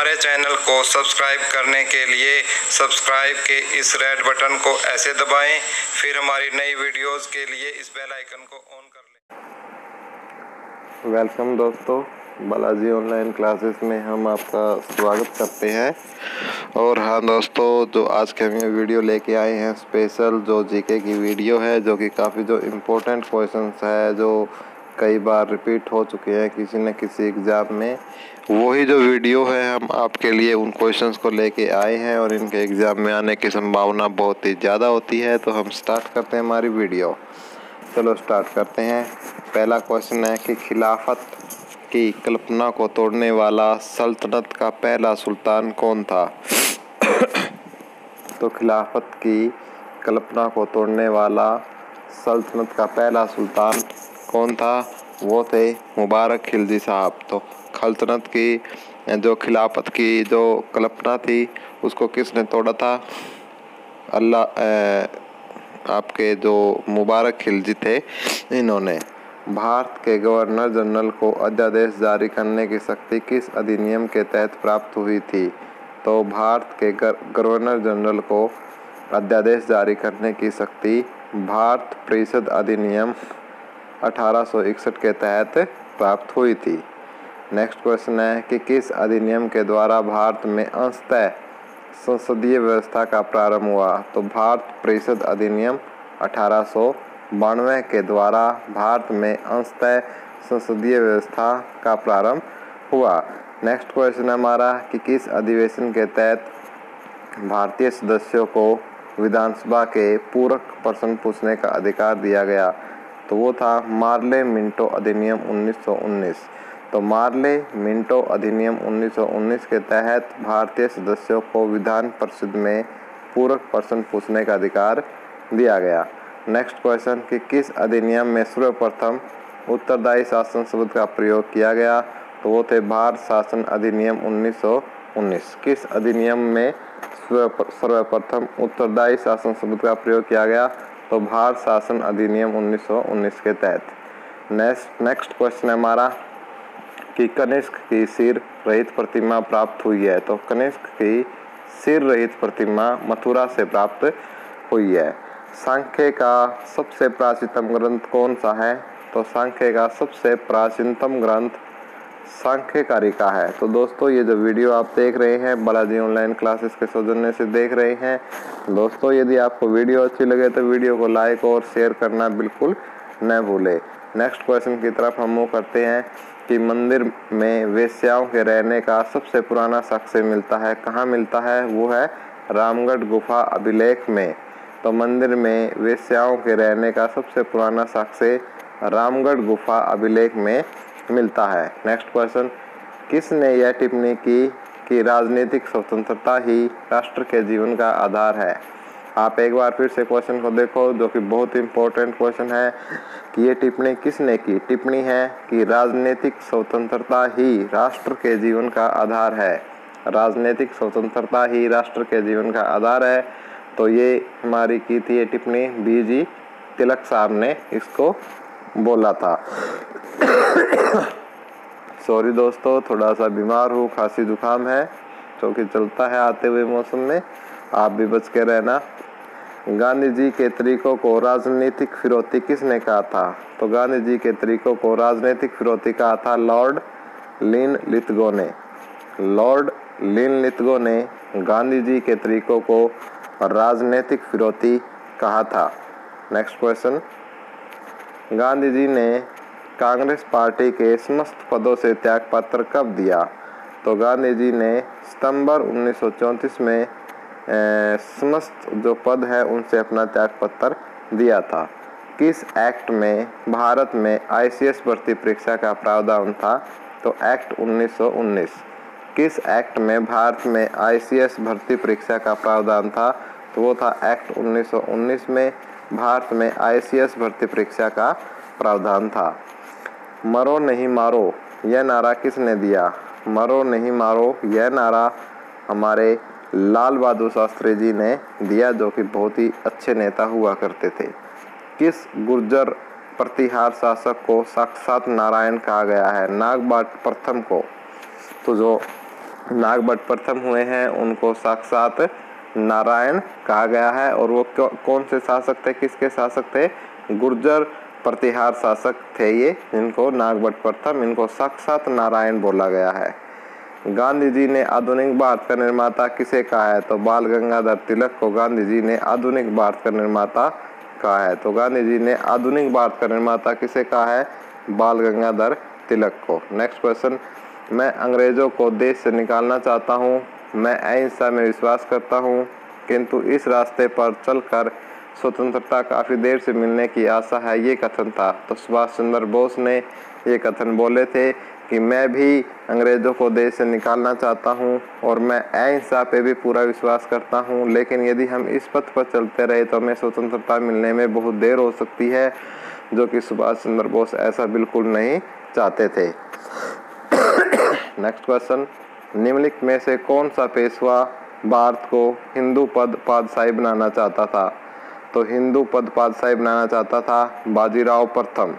हमारे चैनल को सब्सक्राइब करने के लिए सब्सक्राइब के इस रेड बटन को ऐसे दबाएं, फिर हमारी नई वीडियोस के लिए इस बेल आइकन को ऑन कर लें। वेलकम दोस्तों, बालाजी ऑनलाइन क्लासेस में हम आपका स्वागत करते हैं। और हाँ दोस्तों, जो आज के हम ये वीडियो लेके आए हैं स्पेशल जो जीके की वीडियो है, जो कि काफ़ी जो इम्पोर्टेंट क्वेश्चंस है जो कई बार रिपीट हो चुके हैं किसी न किसी एग्ज़ाम में, वही जो वीडियो है हम आपके लिए उन क्वेश्चंस को लेके आए हैं और इनके एग्ज़ाम में आने की संभावना बहुत ही ज़्यादा होती है। तो हम स्टार्ट करते हैं हमारी वीडियो। चलो स्टार्ट करते हैं। पहला क्वेश्चन है कि खिलाफत की कल्पना को तोड़ने वाला सल्तनत का पहला सुल्तान कौन था? तो खिलाफत की कल्पना को तोड़ने वाला सल्तनत का पहला सुल्तान कौन था? वो थे मुबारक खिलजी साहब। तो सल्तनत की जो खिलाफत की जो कल्पना थी उसको किसने तोड़ा था? आपके जो मुबारक खिलजी थे, इन्होंने। भारत के गवर्नर जनरल को अध्यादेश जारी करने की शक्ति किस अधिनियम के तहत प्राप्त हुई थी? तो भारत के गवर्नर जनरल को अध्यादेश जारी करने की शक्ति भारत परिषद अधिनियम 1861 के तहत प्राप्त हुई थी। नेक्स्ट क्वेश्चन है कि किस अधिनियम के द्वारा भारत में अंशतः संसदीय व्यवस्था का प्रारंभ हुआ? तो भारत परिषद अधिनियम 1892 के द्वारा भारत में अंशतः संसदीय व्यवस्था का प्रारंभ हुआ। नेक्स्ट क्वेश्चन हमारा कि किस अधिवेशन के तहत भारतीय सदस्यों को विधानसभा के पूरक प्रश्न पूछने का अधिकार दिया गया? तो वो था मार्ले मिंटो अधिनियम 1919। तो मार्ले मिंटो अधिनियम 1919 के तहत भारतीय सदस्यों को विधान परिषद में पूरक प्रश्न पूछने का अधिकार दिया गया। नेक्स्ट क्वेश्चन कि किस अधिनियम में सर्वप्रथम उत्तरदायी शासन शब्द का प्रयोग किया गया? तो वो थे भारत शासन अधिनियम 1919। किस अधिनियम में सर्वप्रथम उत्तरदायी शासन शब्द का प्रयोग किया गया? तो भारत शासन अधिनियम 1919 के तहत। नेक्स्ट क्वेश्चन है हमारा कि कनिष्क की सिर रहित प्रतिमा प्राप्त हुई है। तो कनिष्क की सिर रहित प्रतिमा मथुरा से प्राप्त हुई है। सांख्य का सबसे प्राचीनतम ग्रंथ कौन सा है? तो सांख्य का सबसे प्राचीनतम ग्रंथ सांख्यकारिका है। तो दोस्तों, ये जो वीडियो आप देख रहे हैं बालाजी ऑनलाइन क्लासेस के सौजन्य से देख रहे हैं। दोस्तों, यदि आपको वीडियो अच्छी लगे तो वीडियो को लाइक और शेयर करना बिल्कुल न भूलें। नेक्स्ट क्वेश्चन की तरफ हम मूव करते हैं कि मंदिर में वेश्याओं के रहने का सबसे पुराना साक्ष्य मिलता है। कहाँ मिलता है? वो है रामगढ़ गुफा अभिलेख में। तो मंदिर में वेश्याओं के रहने का सबसे पुराना साक्ष्य रामगढ़ गुफा अभिलेख में मिलता है। नेक्स्ट क्वेश्चन, किसने यह टिप्पणी की कि राजनीतिक स्वतंत्रता ही राष्ट्र के जीवन का आधार है? आप एक बार फिर से क्वेश्चन को देखो, जो कि बहुत इंपॉर्टेंट क्वेश्चन है कि ये टिप्पणी किसने की? टिप्पणी है कि राजनीतिक स्वतंत्रता ही राष्ट्र के जीवन का आधार है। राजनीतिक स्वतंत्रता ही राष्ट्र के जीवन का आधार है। तो ये हमारी की थी ये टिप्पणी बीजी तिलक साहब ने इसको बोला था। सॉरी दोस्तों, थोड़ा सा बीमार हूँ, खांसी जुकाम है जो कि चलता है आते हुए मौसम में, आप भी बच के रहना। गांधी जी के तरीकों को राजनीतिक फिरौती किसने कहा था? तो गांधी जी के तरीकों को राजनीतिक फिरौती कहा था लॉर्ड लिनलिथगो ने। लॉर्ड लिनलिथगो ने गांधी जी के तरीकों को राजनीतिक फिरौती कहा था। नेक्स्ट क्वेश्चन, गांधी जी ने कांग्रेस पार्टी के समस्त पदों से त्यागपत्र कब दिया? तो गांधी जी ने सितंबर 1934 में समस्त जो पद है उनसे अपना त्यागपत्र दिया था। किस एक्ट में भारत में आईसीएस भर्ती परीक्षा का प्रावधान था? तो एक्ट 1919। किस एक्ट में भारत में आईसीएस भर्ती परीक्षा का प्रावधान था? तो वो था एक्ट 1919 में भारत में आईसीएस भर्ती परीक्षा का प्रावधान था। मरो नहीं मारो यह नारा किसने दिया? मरो नहीं मारो यह नारा हमारे लाल बहादुर शास्त्री जी ने दिया, जो कि बहुत ही अच्छे नेता हुआ करते थे। किस गुर्जर प्रतिहार शासक को साक्षात नारायण कहा गया है? नागबाट प्रथम को। तो जो नागभट्ट प्रथम हुए हैं उनको साक्षात नारायण कहा गया है। और वो कौन से शासक थे, किसके शासक थे? गुर्जर प्रतिहार शासक थे ये, जिनको नागभट्ट प्रथम, इनको साक्षात नारायण बोला गया है। गांधी जी ने आधुनिक भारत का निर्माता किसे कहा है? तो बाल गंगाधर तिलक को गांधी जी ने आधुनिक भारत का निर्माता कहा है। तो गांधी जी ने आधुनिक भारत का निर्माता किसे कहा है? बाल गंगाधर तिलक को। नेक्स्ट क्वेश्चन, मैं अंग्रेजों को देश से निकालना चाहता हूँ, मैं अहिंसा में विश्वास करता हूँ, किंतु इस रास्ते पर चलकर स्वतंत्रता काफ़ी देर से मिलने की आशा है, ये कथन था। तो सुभाष चंद्र बोस ने ये कथन बोले थे कि मैं भी अंग्रेज़ों को देश से निकालना चाहता हूं और मैं अहिंसा पे भी पूरा विश्वास करता हूं, लेकिन यदि हम इस पथ पर चलते रहे तो हमें स्वतंत्रता मिलने में बहुत देर हो सकती है, जो कि सुभाष चंद्र बोस ऐसा बिल्कुल नहीं चाहते थे। नेक्स्ट क्वेश्चन, निम्नलिखित में से कौन सा पेशवा भारत को हिंदू पद पातशाही बनाना चाहता था? तो हिंदू पद पातशाही बनाना चाहता था बाजीराव प्रथम।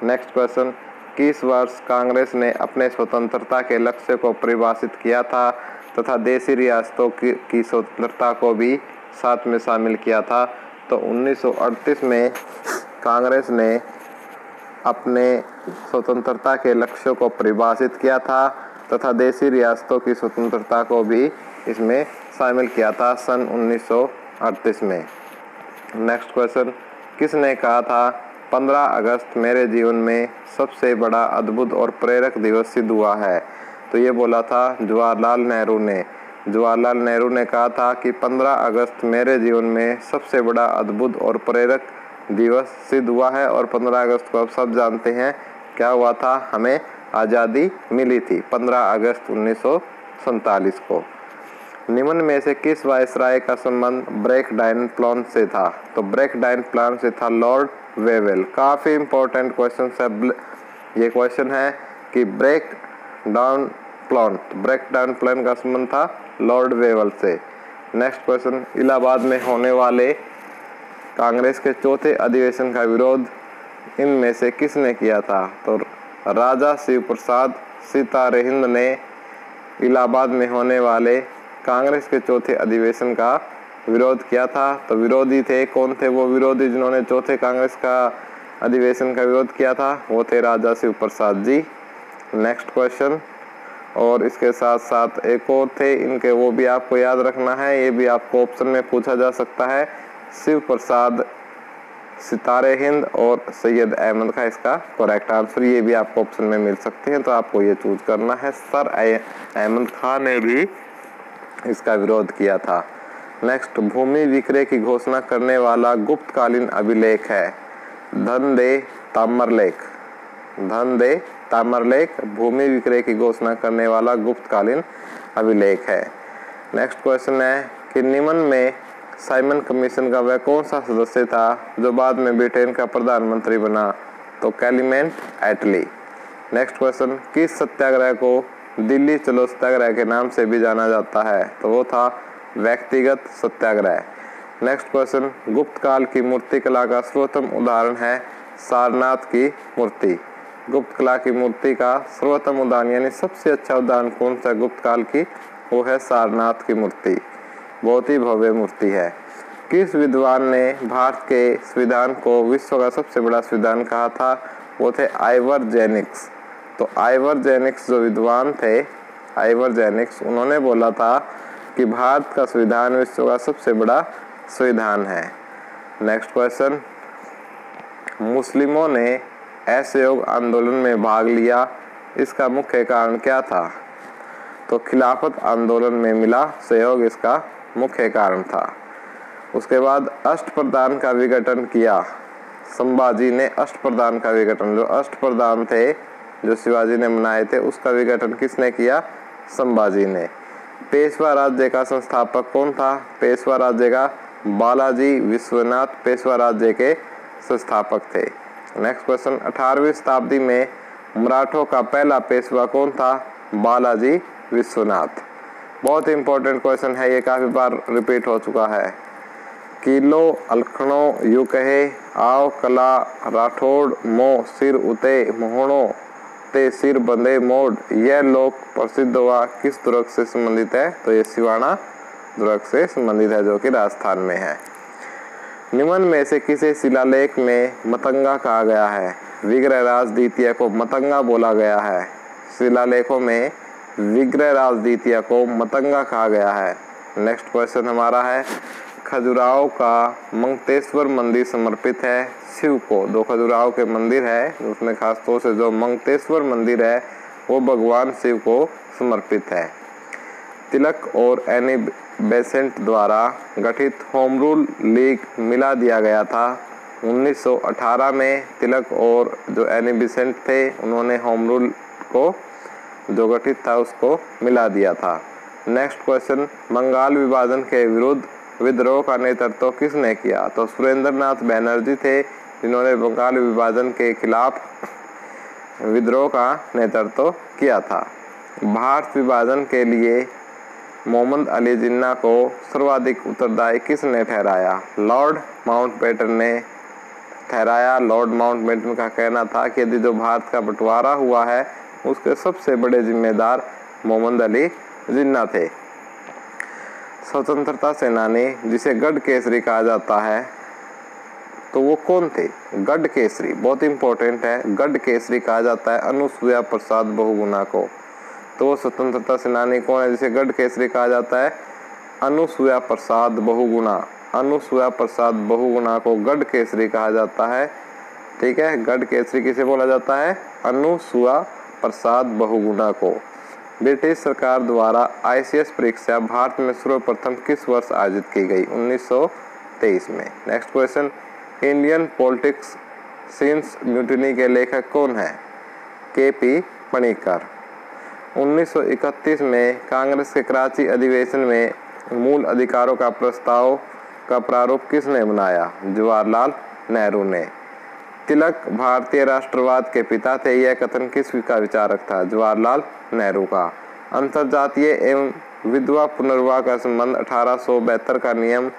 नेक्स्ट क्वेश्चन, किस वर्ष कांग्रेस ने अपने स्वतंत्रता के लक्ष्य को परिभाषित किया था तथा देशी रियासतों की स्वतंत्रता को भी साथ में शामिल किया था? तो 1938 में कांग्रेस ने अपने स्वतंत्रता के लक्ष्यों को परिभाषित किया था तथा देशी रियासतों की स्वतंत्रता को भी इसमें शामिल किया था सन 1938 में। नेक्स्ट क्वेश्चन, किसने कहा था 15 अगस्त मेरे जीवन में सबसे बड़ा अद्भुत और प्रेरक दिवस सिद्ध हुआ है? तो ये बोला था जवाहरलाल नेहरू ने। जवाहरलाल नेहरू ने कहा था कि 15 अगस्त मेरे जीवन में सबसे बड़ा अद्भुत और प्रेरक दिवस सिद्ध हुआ है। और 15 अगस्त को आप सब जानते हैं क्या हुआ था, हमें आज़ादी मिली थी 15 अगस्त 1947 को। निम्न में से किस वायसराय का संबंध ब्रेक डाउन प्लान से था? तो ब्रेक डाउन प्लान से था लॉर्ड वेवेल। काफ़ी इंपॉर्टेंट क्वेश्चन है ये क्वेश्चन है कि ब्रेक डाउन प्लान का संबंध था लॉर्ड वेवेल से। नेक्स्ट क्वेश्चन, इलाहाबाद में होने वाले कांग्रेस के चौथे अधिवेशन का विरोध इनमें से किसने किया था? तो राजा शिव प्रसाद सितारे हिंद ने इलाहाबाद में होने वाले कांग्रेस के चौथे अधिवेशन का विरोध किया था। तो विरोधी थे, कौन थे वो विरोधी जिन्होंने चौथे कांग्रेस का अधिवेशन का विरोध किया था? वो थे राजा शिव प्रसाद जी। नेक्स्ट क्वेश्चन, और इसके साथ साथ एक और थे इनके, वो भी आपको याद रखना है, ये भी आपको ऑप्शन में पूछा जा सकता है। शिव प्रसाद सितारे हिंद और सैयद अहमद खां इसका करेक्ट आंसर, ये भी आपको ऑप्शन में मिल सकते हैं, तो आपको ये चूज करना है। सर अहमद खां ने भी इसका विरोध किया था। नेक्स्ट, भूमि विक्रय की घोषणा करने वाला गुप्तकालीन अभिलेख है धन दे ताम्रलेख भूमि विक्रय की घोषणा करने वाला गुप्तकालीन अभिलेख है। नेक्स्ट क्वेश्चन है कि निम्न में साइमन कमीशन का वह कौन सा सदस्य था जो बाद में ब्रिटेन का प्रधानमंत्री बना? तो क्लेमेंट एटली। नेक्स्ट क्वेश्चन, किस सत्याग्रह को दिल्ली चलो सत्याग्रह के नाम से भी जाना जाता है? तो वो था व्यक्तिगत सत्याग्रह। नेक्स्ट क्वेश्चन, गुप्त काल की मूर्ति कला का सर्वोत्तम उदाहरण है सारनाथ की मूर्ति। गुप्त कला की मूर्ति का सर्वोत्तम उदाहरण यानी सबसे अच्छा उदाहरण कौन सा गुप्त काल की? वो है सारनाथ की मूर्ति, बहुत ही भव्य मूर्ति है। किस विद्वान ने भारत के संविधान को विश्व का सबसे बड़ा संविधान कहा था? वो थे आइवर जेनिक्स। तो आइवर जेनिक्स जो विद्वान थे, आइवर जेनिक्स, उन्होंने बोला था कि भारत का संविधान विश्व का सबसे बड़ा संविधान है। नेक्स्ट क्वेश्चन, मुस्लिमों ने असहयोग आंदोलन में भाग लिया, इसका मुख्य कारण क्या था? तो खिलाफत आंदोलन में मिला सहयोग इसका मुख्य कारण था। उसके बाद अष्टप्रधान का विघटन किया संभाजी ने। अष्टप्रधान का विघटन, जो अष्टप्रधान थे जो शिवाजी ने बनाए थे, उसका विघटन किसने किया? संभाजी ने। पेशवा राज्य का संस्थापक कौन था? पेशवा राज्य का बालाजी विश्वनाथ पेशवा राज्य के संस्थापक थे। नेक्स्ट क्वेश्चन, 18वीं शताब्दी में मराठों का पहला पेशवा कौन था? बालाजी विश्वनाथ। बहुत इंपॉर्टेंट क्वेश्चन है ये, काफी बार रिपीट हो चुका है। किलो अलखणो यू कहे आओ कला राठौड़ मो सिर उते मोहणो ते सिर बंधे मोड़, यह लोक प्रसिद्ध हुआ किस दुर्ग से संबंधित है? तो ये सिवाना दुर्ग से संबंधित है, जो कि राजस्थान में है। निम्न में से किसे शिलालेख में मतंगा कहा गया है? विग्रहराज द्वितीय को मतंगा बोला गया है। शिलालेखों में विग्रहराज द्वितीय को मतंगा कहा गया है। नेक्स्ट क्वेश्चन हमारा है, खजुराहो का मंगतेश्वर मंदिर समर्पित है शिव को। दो खजुराहो के मंदिर है, उसमें खास तौर से जो मंगतेश्वर मंदिर है वो भगवान शिव को समर्पित है। तिलक और एनी बेसेंट द्वारा गठित होम रूल लीग मिला दिया गया था। 1918 में तिलक और जो एनी बेसेंट थे उन्होंने होम रूल को जो गठित था उसको मिला दिया था। नेक्स्ट क्वेश्चन, बंगाल विभाजन के विरुद्ध विद्रोह का नेतृत्व किसने किया? तो सुरेंद्र नाथ बैनर्जी थे, जिन्होंने बंगाल विभाजन के खिलाफ विद्रोह का नेतृत्व किया था। भारत विभाजन के लिए मोहम्मद अली जिन्ना को सर्वाधिक उत्तरदायी किसने ठहराया? लॉर्ड माउंटबेटन ने ठहराया। लॉर्ड माउंटबेटन का कहना था कि यदि जो भारत का बंटवारा हुआ है उसके सबसे बड़े जिम्मेदार मोहम्मद अली जिन्ना थे। स्वतंत्रता सेनानी जिसे गढ़ केसरी कहा जाता है तो वो कौन थे? गढ़ केसरी बहुत इंपॉर्टेंट है। गढ़ केसरी कहा जाता है अनुसुईया प्रसाद बहुगुणा को। तो वो स्वतंत्रता सेनानी कौन है जिसे गढ़ केसरी कहा जाता है? अनुसुईया प्रसाद बहुगुणा। अनुसुईया प्रसाद बहुगुणा को गढ़ केसरी कहा जाता है। ठीक है, गढ़ केसरी किसे बोला जाता है? अनुसुईया प्रसाद बहुगुणा को। ब्रिटिश सरकार द्वारा ICS परीक्षा भारत में सर्वप्रथम किस वर्ष आयोजित की गई? 1923 में। Next question, Indian politics since mutiny के लेखक कौन है? KP पणिकर। 1931 में कांग्रेस के कराची अधिवेशन में मूल अधिकारों का प्रस्ताव का प्रारूप किसने बनाया? जवाहरलाल नेहरू ने। तिलक भारतीय राष्ट्रवाद के पिता थे, यह कथन किसका विचारक था? जवाहरलाल नेहरू का। अंतर्जातीय एवं विधवा पुनर्विवाह का संबंध 1872 का नियम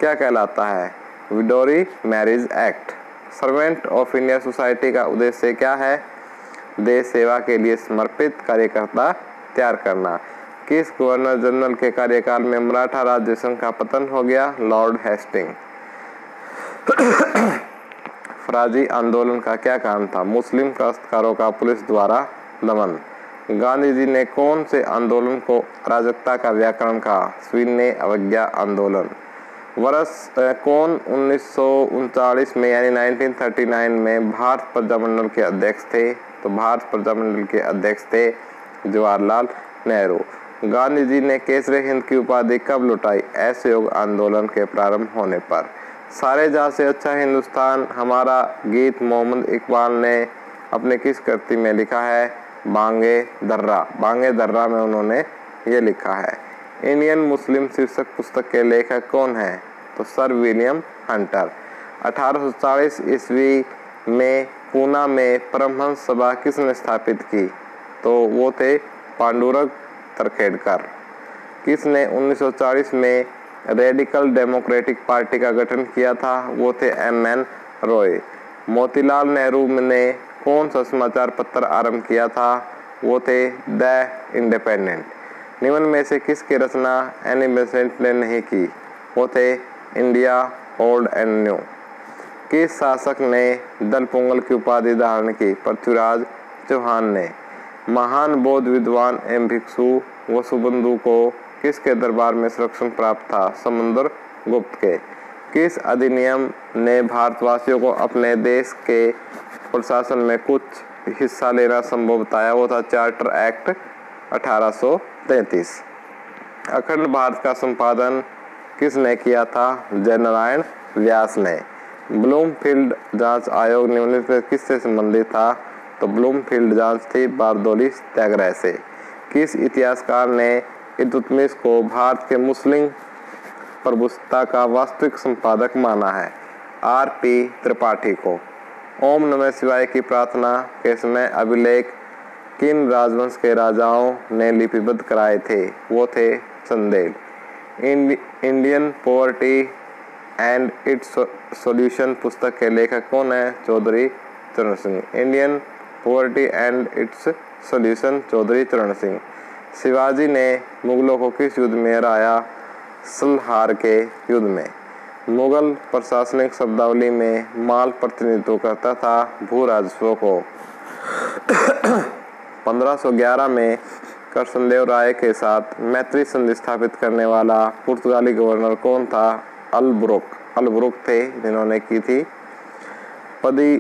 क्या कहलाता है? Widow marriage act. Servant of India society का उद्देश्य क्या है? देश सेवा के लिए समर्पित कार्यकर्ता तैयार करना। किस गवर्नर जनरल के कार्यकाल में मराठा राज्य संघ का पतन हो गया? Lord Hasting. फराजी आंदोलन का क्या कारण था? मुस्लिम काश्तकारों का पुलिस द्वारा दमन। गांधी जी ने कौन से आंदोलन को अराजकता का व्याकरण कहा? सविनय अवज्ञा आंदोलन। वर्ष कौन 1939 में यानी 1939 में भारत प्रजामंडल के अध्यक्ष थे? तो भारत प्रजामंडल के अध्यक्ष थे जवाहरलाल नेहरू। गांधी जी ने केसरे हिंद की उपाधि कब लुटाई? असहयोग आंदोलन के प्रारंभ होने पर। सारे जहां से अच्छा हिंदुस्तान हमारा गीत मोहम्मद इकबाल ने अपने किस कृति में लिखा है? बांगे दर्रा। बांगे दर्रा में उन्होंने ये लिखा है। इंडियन मुस्लिम शीर्षक पुस्तक के लेखक कौन है? तो सर विलियम हंटर। 1840 ईस्वी में पूना में परमहंस सभा किसने स्थापित की? तो वो थे पांडुरंग तरखेड़कर। किसने 1940 में रेडिकल डेमोक्रेटिक पार्टी का गठन किया था? वो थे MN रॉय। मोतीलाल नेहरू ने कौन सा समाचार पत्र आरंभ किया था? वो थे द इंडिपेंडेंट। निम्न में से किसकी रचना एनी बेसेंट ने नहीं की? वो थे इंडिया ओल्ड एंड न्यू। किस शासक ने दल पोंगल की उपाधि धारण की? पृथ्वीराज चौहान ने। महान बौद्ध विद्वान एवं भिक्षु वसुबंधु को किसके दरबार में संरक्षण प्राप्त था? समुद्र गुप्त के। किस अधिनियम ने भारतवासियों को अपने देश के प्रशासन में कुछ हिस्सा लेना संभव बताया? वो था चार्टर एक्ट 1833। अखंड भारत का संपादन किसने किया था? जयनारायण व्यास ने। ब्लूमफील्ड जांच आयोग निम्नलिखित में किससे संबंधित था? तो ब्लूमफील्ड जांच थी बारदौली सत्याग्रह से। किस इतिहासकार ने इल्तुतमिश को भारत के मुस्लिम प्रभुसत्ता का वास्तविक संपादक माना है? R.P. त्रिपाठी को। ओम नमः शिवाय की प्रार्थना के समय अभिलेख किन राजवंश के राजाओं ने लिपिबद्ध कराए थे? वो थे Chandel. Indian poverty and its solution पुस्तक के लेखक कौन है? Chaudhary Charan Singh. Indian poverty and its solution, Chaudhary Charan Singh. Shivaji ने मुगलों को किस युद्ध में हराया? सलहार के युद्ध में। मुगल प्रशासनिक शब्दावली में माल प्रतिनिधित्व करता था भू राजस्व को। 1511 में कृष्णदेव राय के साथ मैत्री संधि स्थापित करने वाला पुर्तगाली गवर्नर कौन था? अलब्रुक थे जिन्होंने की थी। पदी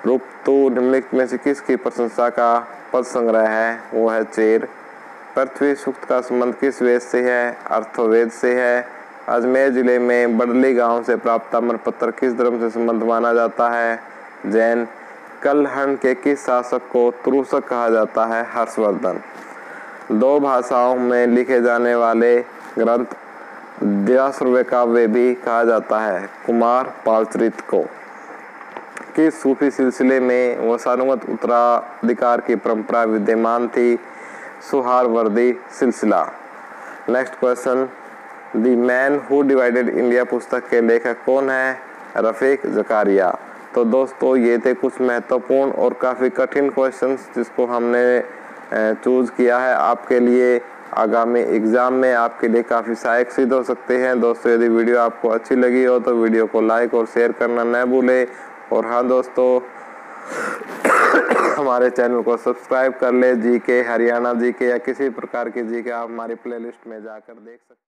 रुक्तु निम्नलिखित में से किसकी प्रशंसा का पद संग्रह है? वो है चेर। पृथ्वी सूक्त का संबंध किस वेद से है? अर्थवेद से है। अजमेर जिले में बडली गांव से प्राप्त ताम्रपत्र किस धर्म से संबंध माना जाता है? जैन। कलहण के किस शासक को तुरूसक कहा जाता है? हर्षवर्धन। 2 भाषाओं में लिखे जाने वाले ग्रंथ द्व्याश्रव्य काव्य भी कहा जाता है कुमार पालचरित को। किस सूफी सिलसिले में वंशानुगत उत्तराधिकार की परंपरा विद्यमान थी? सुहारवर्दी सिलसिला। Next question, the man who divided India पुस्तक के लेखक कौन है? रफीक ज़कारिया। तो दोस्तों ये थे कुछ महत्वपूर्ण और काफ़ी कठिन क्वेश्चंस जिसको हमने चूज़ किया है आपके लिए। आगामी एग्ज़ाम में आपके लिए काफ़ी सहायक सिद्ध हो सकते हैं। दोस्तों यदि वीडियो आपको अच्छी लगी हो तो वीडियो को लाइक और शेयर करना न भूलें। और हाँ दोस्तों, हमारे चैनल को सब्सक्राइब कर ले। जीके, हरियाणा जीके या किसी प्रकार की जीके आप हमारी प्लेलिस्ट में जाकर देख सकते हैं।